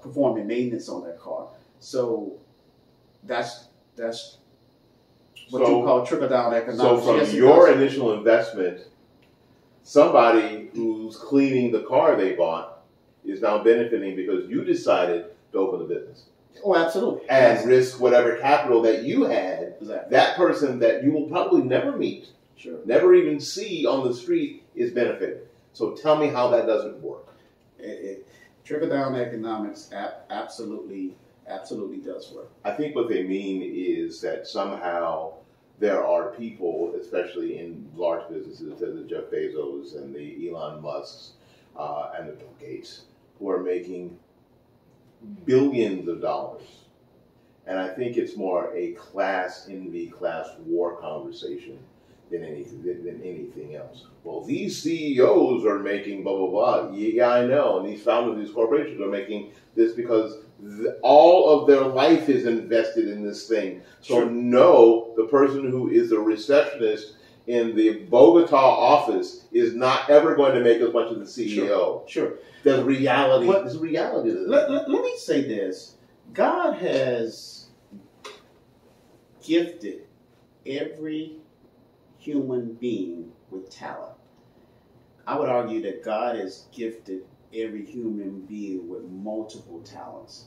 performing maintenance on their car. So that's what you call trickle-down economics. So from your initial investment, somebody who's cleaning the car they bought is now benefiting because you decided to open a business. Oh, absolutely. And risk whatever capital that you had. Exactly. That person that you will probably never meet, sure, never even see on the street is benefiting. So tell me how that doesn't work. Trickle-down economics absolutely does work. I think what they mean is that somehow there are people, especially in large businesses, the Jeff Bezos and the Elon Musks and the Bill Gates, who are making billions of dollars. And I think it's more a class envy, class war conversation than anything else. Well, these CEOs are making blah, blah, blah. Yeah, I know. And these founders of these corporations are making this because all of their life is invested in this thing. So sure. No, the person who is a receptionist in the Bogota office is not ever going to make as much as the CEO. Sure. There's reality. There's reality to this. Let me say this. God has gifted every human being with talent. I would argue that God has gifted every human being with multiple talents.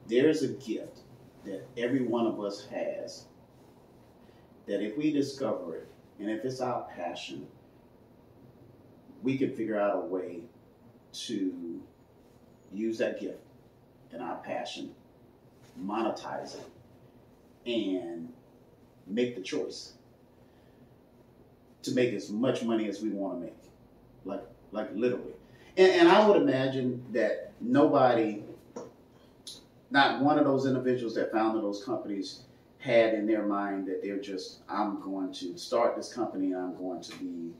There is a gift that every one of us has that if we discover it, and if it's our passion, we can figure out a way to use that gift and our passion, monetize it, and make the choice to make as much money as we want to make, like literally. And I would imagine that nobody, not one of those individuals that founded those companies had in their mind that they're just, I'm going to start this company and I'm going to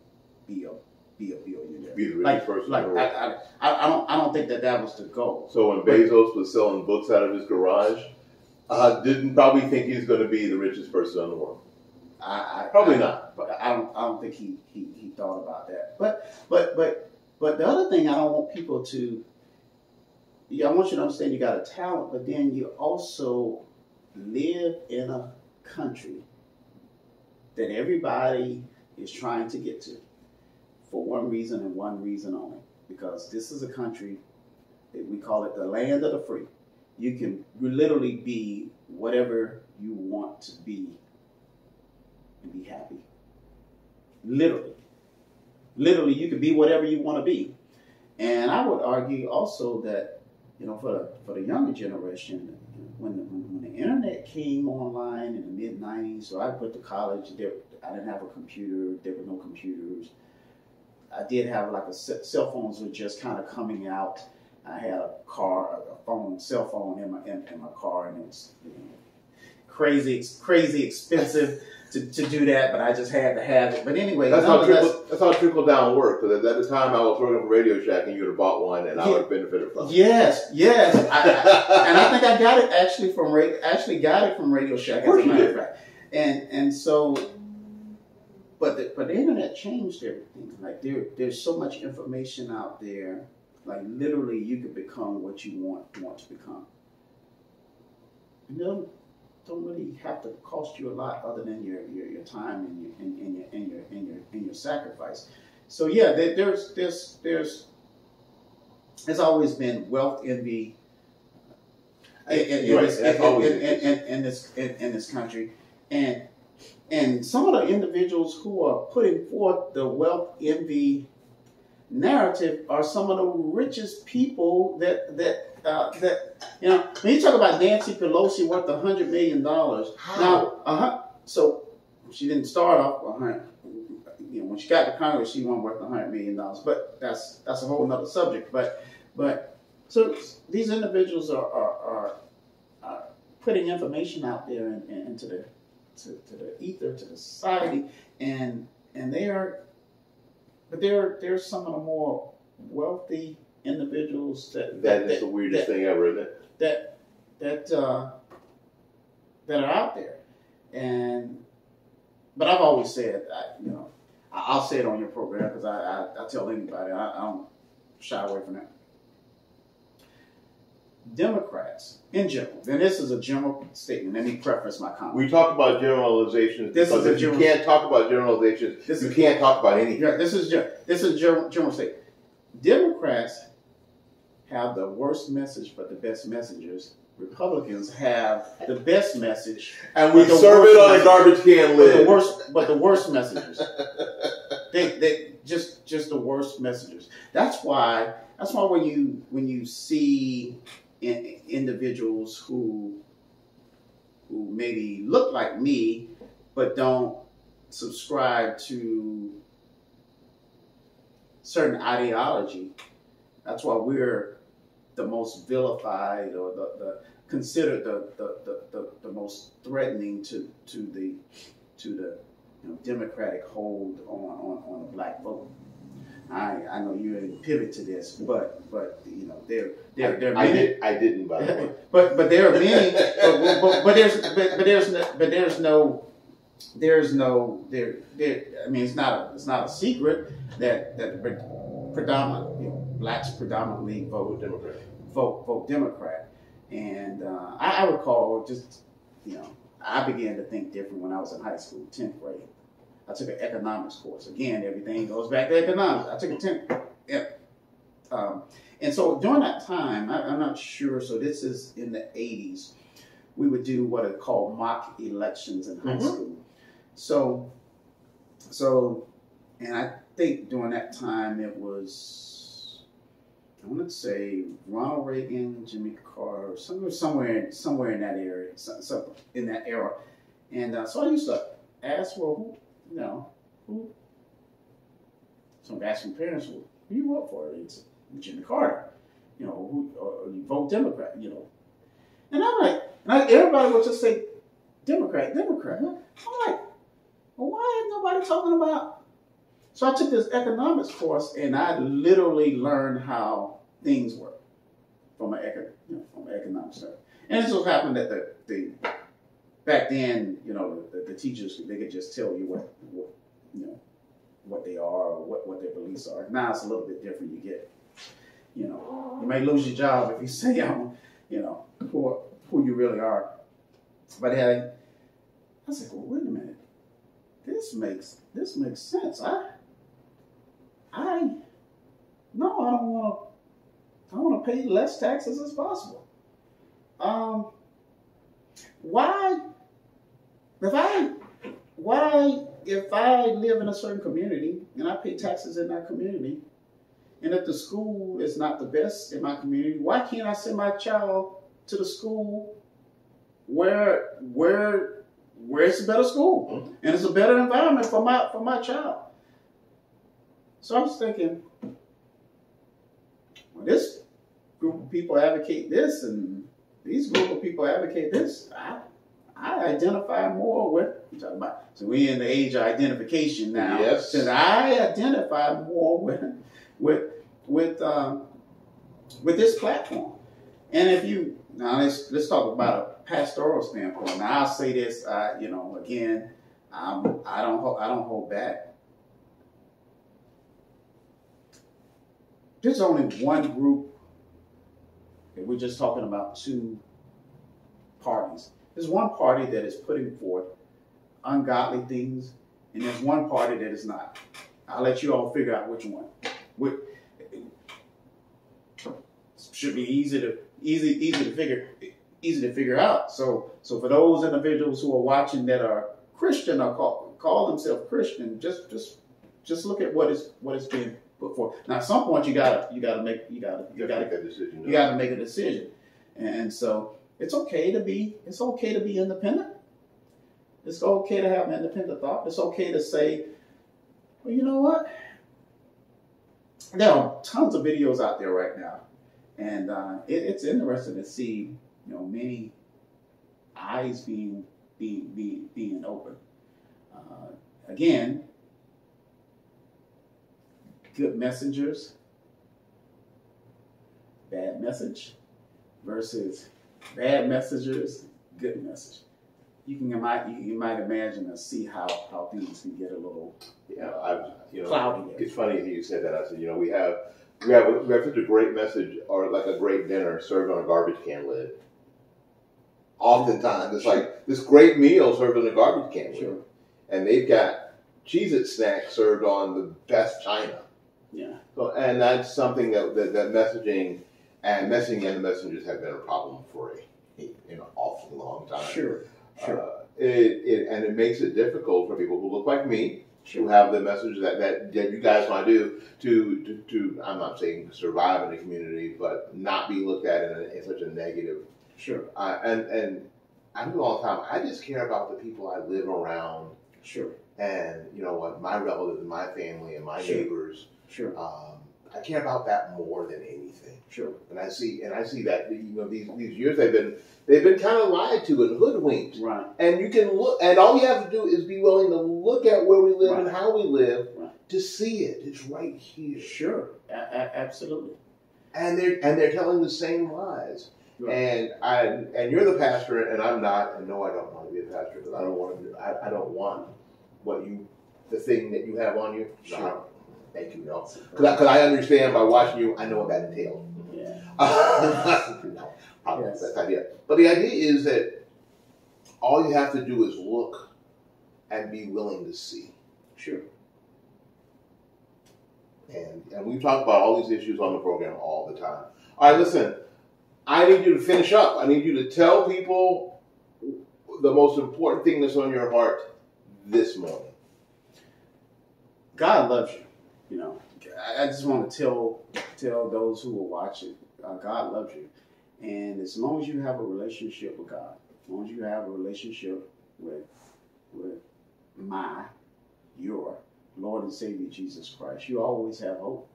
be a billionaire. Be the richest person in the world. I don't think that was the goal. So when Bezos was selling books out of his garage, didn't probably think he's going to be the richest person in the world. Probably not. But I don't think he thought about that. But the other thing I don't want people to, I want you to understand you got a talent, but then you also live in a country that everybody is trying to get to for one reason and one reason only. Because this is a country that we call it the land of the free. You can literally be whatever you want to be and be happy. Literally, you can be whatever you want to be. And I would argue also that, for the younger generation, when the internet came online in the mid-90s, so I went to college, I didn't have a computer, there were no computers. I did have cell phones were just kind of coming out. I had a cell phone in my car, and it's crazy expensive to do that, but I just had to have it. But anyway, that's how trickle down worked. Because at the time I was working for Radio Shack, and you would have bought one, and I would have benefited from it. Yes. And I think I got it actually from Radio Shack, as a matter of fact. And so, but the internet changed everything. Like there's so much information out there. Like literally, you can become what you want to become. And don't really have to cost you a lot other than your time and your sacrifice. So yeah, there's always been wealth envy in this country, and some of the individuals who are putting forth the wealth envy narrative are some of the richest people that when you talk about Nancy Pelosi worth $100 million. Now, so she didn't start off 100. When she got to Congress, she wasn't worth $100 million. But that's a whole nother subject. But so these individuals are putting information out there and to the ether, to the society, and they are. But there's some of the more wealthy individuals that is the weirdest thing ever, isn't it? That are out there, but I've always said, I'll say it on your program because I tell anybody I don't shy away from that. Democrats in general, and this is a general statement. Let me preface my comment. We talk about generalizations because if you can't talk about generalizations, you can't talk about anything. Yeah, this is a general statement. Democrats have the worst message but the best messengers. Republicans have the best message, and we serve it on a garbage can lid. But the worst messengers. they just the worst messengers. That's why when you see individuals who maybe look like me but don't subscribe to certain ideology, that's why we're the most vilified, or the considered the most threatening to the Democratic hold on the black vote. I know you didn't pivot to this, but there are many. I didn't, by the way. but there are many. I mean, it's not a secret that the predominant blacks predominantly vote Democrat. And I recall I began to think different when I was in high school, 10th grade. I took an economics course. Again, everything goes back to economics. I took a 10th. And so during that time, I'm not sure, so this is in the 80s, we would do what are called mock elections in high school. So, and I think during that time it was, I want to say Ronald Reagan, Jimmy Carter, somewhere in that area, so in that era. And so I used to ask, well, who? So I'm asking parents, well, who you vote for? It's Jimmy Carter. Or you vote Democrat, And I'm like, everybody would just say Democrat. I'm like, well, why is nobody talking about? So I took this economics course, and I literally learned how things work from an economic standpoint. And it so happened that the back then, the teachers, they could just tell you what they are, or what their beliefs are. Now it's a little bit different. You get, you may lose your job if you say, who you really are. But I said, well, wait a minute. This makes sense. I want to pay less taxes as possible. If I live in a certain community and I pay taxes in that community, and if the school is not the best in my community, why can't I send my child to the school where it's a better school and it's a better environment for my child? So I was thinking, well, this group of people advocate this, and these group of people advocate this. I identify more with. So we're in the age of identification now. Yes. Since I identify more with this platform, and if you now let's talk about a pastoral standpoint. Now I'll say this, again, I don't hold back. There's only one group, and we're just talking about two parties. There's one party that is putting forth ungodly things, and there's one party that is not. I'll let you all figure out which one. Should be easy to figure out. So for those individuals who are watching that are Christian or call themselves Christian, just look at what is being put forth. Now, at some point you gotta make a decision, and so it's okay to be independent. It's okay to have an independent thought. It's okay to say, well, you know what? There are tons of videos out there right now, and it's interesting to see, many eyes being open. Again, good messengers, bad message, versus bad messengers, good message. You might imagine and see how things can get a little cloudy. It's funny that you said that. I said, we have such a great message, or like a great dinner served on a garbage can lid. Oftentimes, it's like this great meal served on a garbage can lid, and they've got Cheez-It snacks served on the best china. Yeah. So, and that's something that messaging And the messengers have been a problem for an awfully long time. Sure. It makes it difficult for people who look like me, who have the message that you guys want to do to I'm not saying survive in the community, but not be looked at in such a negative. Sure. And I do all the time. I just care about the people I live around. Sure. And my relatives and my family and my neighbors. Sure. I care about that more than anything. Sure. And I see that these years they've been kind of lied to and hoodwinked. Right. And you can look, and all you have to do is be willing to look at where we live and how we live to see it. It's right here. Sure. Absolutely. And they're telling the same lies. Right. And you're the pastor, and I'm not. And no, I don't want to be a pastor because I don't want the thing that you have on you. Sure. No, thank you, no. Because I understand by watching you, I know what that entails. Yeah. No, that's the idea. But the idea is that all you have to do is look and be willing to see. Sure. And we talk about all these issues on the program all the time. All right, listen. I need you to finish up. I need you to tell people the most important thing that's on your heart this morning. God loves you. I just want to tell those who will watch it, God loves you. And as long as you have a relationship with God, as long as you have a relationship with your Lord and Savior Jesus Christ, you always have hope.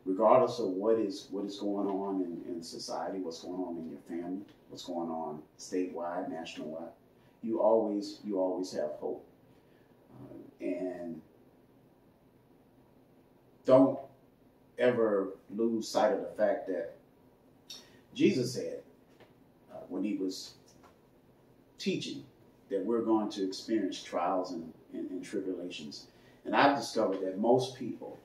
Regardless of what is going on in society, what's going on in your family, what's going on statewide, national-wide, you always have hope. And don't ever lose sight of the fact that Jesus said when he was teaching that we're going to experience trials and tribulations. And I've discovered that most people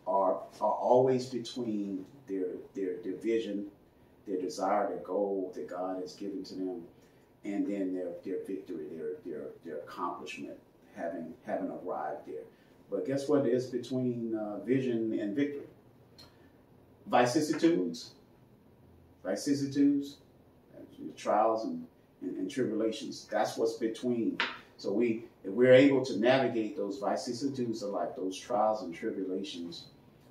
are always between their vision, their desire, their goal that God has given to them, and then their victory, their accomplishment, having arrived there. But guess what is between vision and victory? Vicissitudes, trials and tribulations. That's what's between. So if we're able to navigate those vicissitudes of life, those trials and tribulations,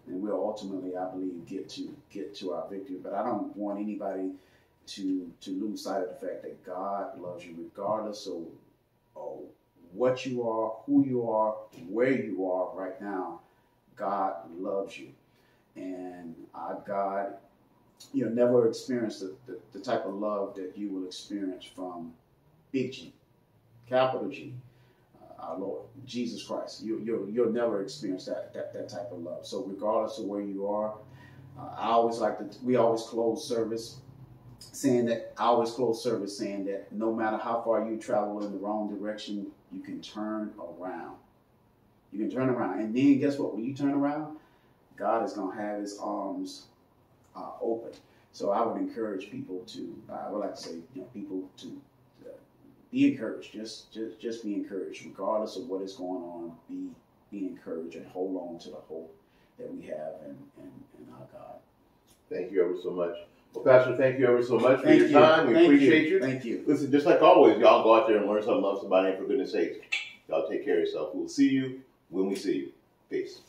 and we'll ultimately, I believe, get to our victory. But I don't want anybody to lose sight of the fact that God loves you, regardless of what you are, who you are, where you are right now. God loves you, and our God, never experienced the type of love that you will experience from Big G, capital G. Our Lord Jesus Christ. You'll never experience that type of love. So regardless of where you are, we always close service saying that no matter how far you travel in the wrong direction, you can turn around. And then guess what? When you turn around, God is going to have his arms open. So I would encourage people I would like to say, people to be encouraged. Just be encouraged, regardless of what is going on. Be encouraged and hold on to the hope that we have in our God. Thank you ever so much. Well, Pastor, thank you ever so much for your time. We appreciate you. Thank you. Listen, just like always, y'all go out there and learn something, love somebody, and for goodness sakes, y'all take care of yourself. We'll see you when we see you. Peace.